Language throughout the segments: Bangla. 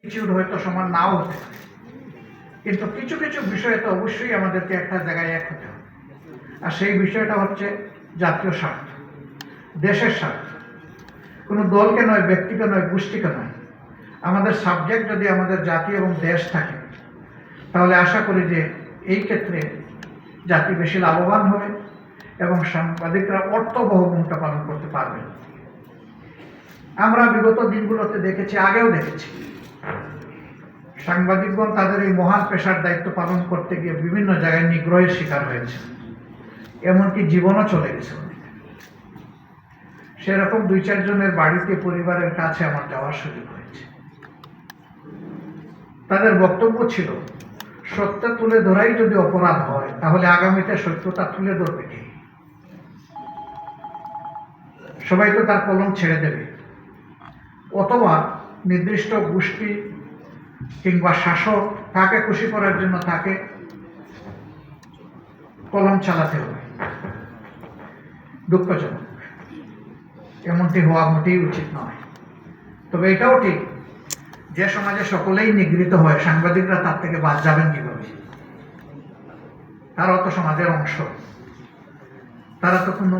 কিছু হয়তো সমান নাও হতে পারে, কিন্তু কিছু কিছু বিষয়ে তো অবশ্যই আমাদেরকে একটা জায়গায় এক হতে হবে। আর সেই বিষয়টা হচ্ছে জাতীয় স্বার্থ, দেশের স্বার্থ। কোনো দলকে নয়, ব্যক্তিকে নয়, গোষ্ঠীকে নয়। আমাদের সাবজেক্ট যদি আমাদের জাতি এবং দেশ থাকে, তাহলে আশা করি যে এই ক্ষেত্রে জাতি বেশি লাভবান হবে এবং সাংবাদিকরা অর্থবহ ভূমিকা পালন করতে পারবেন। আমরা বিগত দিনগুলোতে দেখেছি, আগেও দেখেছি, সাংবাদিকগণ তাদের এই মহান পেশার দায়িত্ব পালন করতে গিয়ে বিভিন্ন জায়গায় নিগ্রহের শিকার হয়েছে, এমনকি জীবনও চলে গেছে। সেরকম 2-4 জনের বাড়িতে, পরিবারের কাছে আমার যাওয়ার সুযোগ হয়েছে। তাদের বক্তব্য ছিল, সত্য তুলে ধরাই যদি অপরাধ হয়, তাহলে আগামীতে সত্যতা তুলে ধরবে কে? সবাই তো তার কলম ছেড়ে দেবে, অথবা নির্দিষ্ট গোষ্ঠী কিংবা শাসক তাকে খুশি করার জন্য তাকে কলম চালাতে হবে। দুঃখজনক, এমনটি হওয়া মোটেই উচিত নয়। তবে এটাও ঠিক, যে সমাজে সকলেই নিগৃহীত হয়, সাংবাদিকরা তার থেকে বাদ যাবেন কিভাবে? তারাও তো সমাজের অংশ, তারা তো কোনো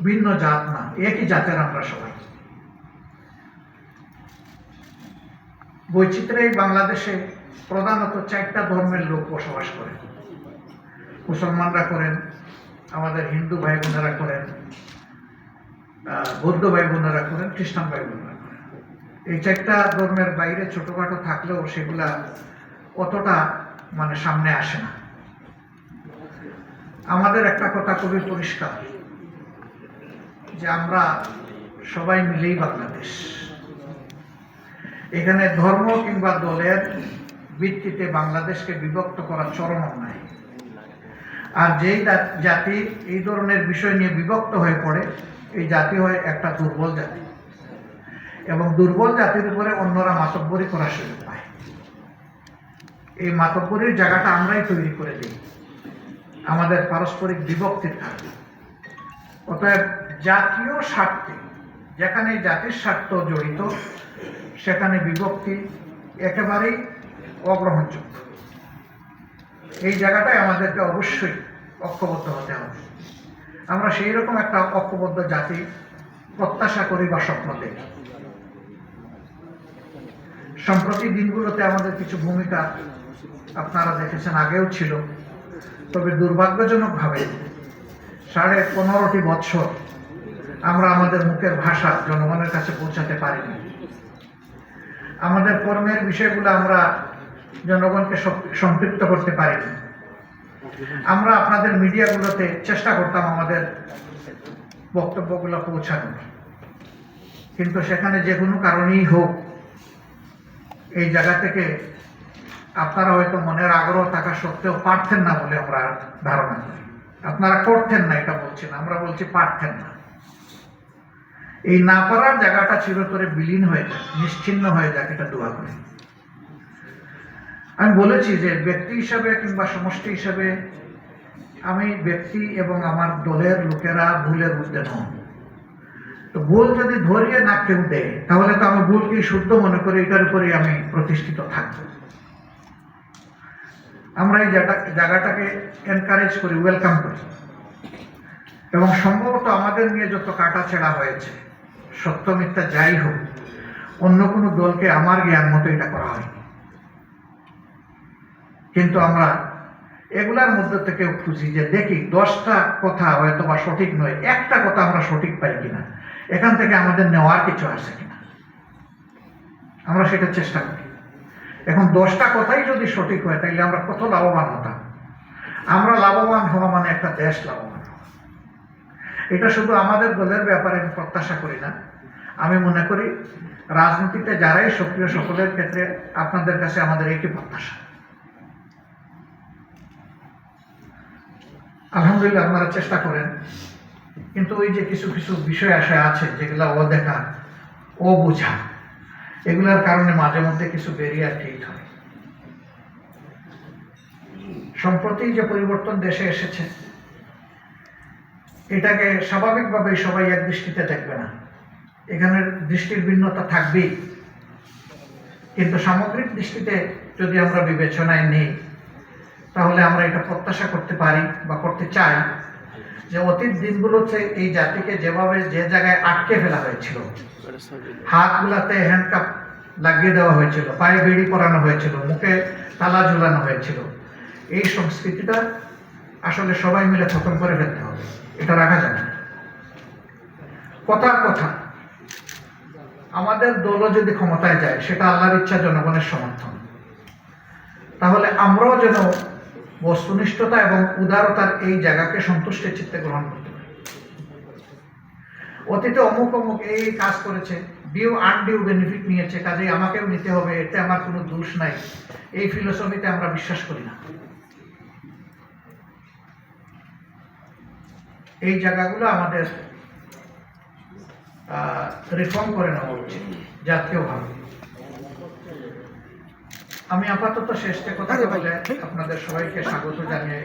ভিন্ন জাত না, একই জাতের আমরা সবাই। বৈচিত্র্যে বাংলাদেশে প্রধানত 4টা ধর্মের লোক বসবাস করেন। মুসলমানরা করেন, আমাদের হিন্দু ভাই বোনেরা করেন, বৌদ্ধ ভাই বোনেরা করেন, খ্রিস্টান ভাই বোনেরা করেন। এই 4টা ধর্মের বাইরে ছোটখাটো থাকলেও সেগুলা অতটা সামনে আসে না। আমাদের একটা কথা খুবই পরিষ্কার, যে আমরা সবাই মিলেই বাংলাদেশ। এখানে ধর্ম কিংবা দলের ভিত্তিতে বাংলাদেশকে বিভক্ত করা চরম অন্যায়। আর যেই জাতি এই ধরনের বিষয় নিয়ে বিভক্ত হয়ে পড়ে, এই জাতি হয় একটা দুর্বল জাতি, এবং দুর্বল জাতির উপরে অন্যরা মাতব্বরি করার সুযোগ পায়। এই মাতব্বরির জায়গাটা আমরাই তৈরি করে দিই আমাদের পারস্পরিক বিভক্তির কারণে। অতএব জাতীয় স্বার্থে, যেখানে জাতির স্বার্থ জড়িত, সেখানে বিভক্তি একেবারেই অগ্রহণযোগ্য। এই জায়গাটায় আমাদেরকে অবশ্যই ঐক্যবদ্ধ হতে হবে। আমরা সেই রকম একটা ঐক্যবদ্ধ জাতি প্রত্যাশা করি বা স্বপ্ন দেখি। সম্প্রতি দিনগুলোতে আমাদের কিছু ভূমিকা আপনারা দেখেছেন, আগেও ছিল। তবে দুর্ভাগ্যজনকভাবে 15.5 বছর আমরা আমাদের মুখের ভাষা জনগণের কাছে পৌঁছাতে পারিনি। আমাদের কর্মের বিষয়গুলো আমরা জনগণকে সম্পৃক্ত করতে পারিনি। আমরা আপনাদের মিডিয়াগুলোতে চেষ্টা করতাম আমাদের বক্তব্যগুলো পৌঁছানোর, কিন্তু সেখানে যে কোনো কারণেই হোক, এই জায়গা থেকে আপনারা হয়তো মনের আগ্রহ থাকা সত্ত্বেও পারতেন না বলে আমরা ধারণা করি। আপনারা করতেন না এটা বলছি না, আমরা বলছি পারতেন না। এই না পারার জায়গাটা চিরতরে বিলীন হয়ে যাক, নিশ্চিহ্ন হয়ে যাক, এটা দোয়া করি। আমি বলেছি যে ব্যক্তি হিসাবে কিংবা সমষ্টি হিসাবে আমি ব্যক্তি এবং আমার দলের লোকেরা ভুলের ঊর্ধ্বে নন। তো ভুল যদি ধরিয়ে না কেউ দেয়, তাহলে তো আমি ভুলকে শুদ্ধ মনে করি, এটার উপরেই আমি প্রতিষ্ঠিত থাকব। আমরা এই জায়গাটাকে এনকারেজ করি, ওয়েলকাম করি। এবং সম্ভবত আমাদের নিয়ে যত কাটাছেঁড়া হয়েছে, সত্য মিথ্যা যাই হোক, অন্য কোনো দলকে আমার জ্ঞান মতো এটা করা হয়নি। কিন্তু আমরা এগুলার মধ্যে থেকে খুঁজি যে দেখি 10টা কথা হয়তো বা সঠিক নয়, একটা কথা আমরা সঠিক পাই কিনা, এখান থেকে আমাদের নেওয়ার কিছু আছে কিনা, আমরা সেটা চেষ্টা করি। এখন 10টা কথাই যদি সঠিক হয়, তাইলে আমরা কত লাভবান হতাম। আমরা লাভবান হওয়া মানে একটা দেশ লাভবান হওয়া। এটা শুধু আমাদের দলের ব্যাপারে আমি প্রত্যাশা করি না, আমি মনে করি রাজনীতিতে যারাই সক্রিয়, সকলের ক্ষেত্রে আপনাদের কাছে আমাদের একই প্রত্যাশা। আলহামদুলিল্লাহ আপনারা চেষ্টা করেন, কিন্তু ওই যে কিছু কিছু বিষয় আছে যেগুলো অদেখা, অবোঝা, এগুলোর কারণে মাঝে মধ্যে কিছু ব্যারিয়ার ক্রিয়েট হয়। সম্প্রতি যে পরিবর্তন দেশে এসেছে, এটাকে স্বাভাবিকভাবে সবাই এক দৃষ্টিতে দেখবে না, এখানে দৃষ্টির ভিন্নতা থাকবেই। কিন্তু সামগ্রিক দৃষ্টিতে যদি আমরা বিবেচনায় নিই, তাহলে আমরা এটা প্রত্যাশা করতে পারি বা করতে চাই যে অতীত দিনগুলোতে এই জাতিকে যেভাবে যে জায়গায় আটকে ফেলা হয়েছিল, হাতগুলাতে হ্যান্ডকাপ লাগিয়ে দেওয়া হয়েছিল, পায়ে বেড়ি পরানো হয়েছিল, মুখে তালা ঝুলানো হয়েছিল, এই সংস্কৃতিটা আসলে সবাই মিলে খতম করে ফেলতে হবে। এটা রাখা যাবে না। কথার কথা, আমাদের দলও যদি ক্ষমতায় যায়, সেটা আল্লাহর ইচ্ছা, জনগণের সমর্থন, তাহলে আমরাও যেন বস্তুনিষ্ঠতা এবং উদারতার এই জায়গাকে সন্তুষ্টের চিত্তে গ্রহণ করতে পারি। অতীতে অমুক অমুক এই কাজ করেছে, ডিউ আনডিউ বেনিফিট নিয়েছে, কাজেই আমাকেও নিতে হবে, এতে আমার কোনো দোষ নাই, এই ফিলোসফিতে আমরা বিশ্বাস করি না। এই জায়গাগুলো আমাদের রিফর্ম করে নেওয়া উচিত জাতীয়ভাবে। আমি আপাতত শেষে কথা বলে আপনাদের সবাইকে স্বাগত জানিয়ে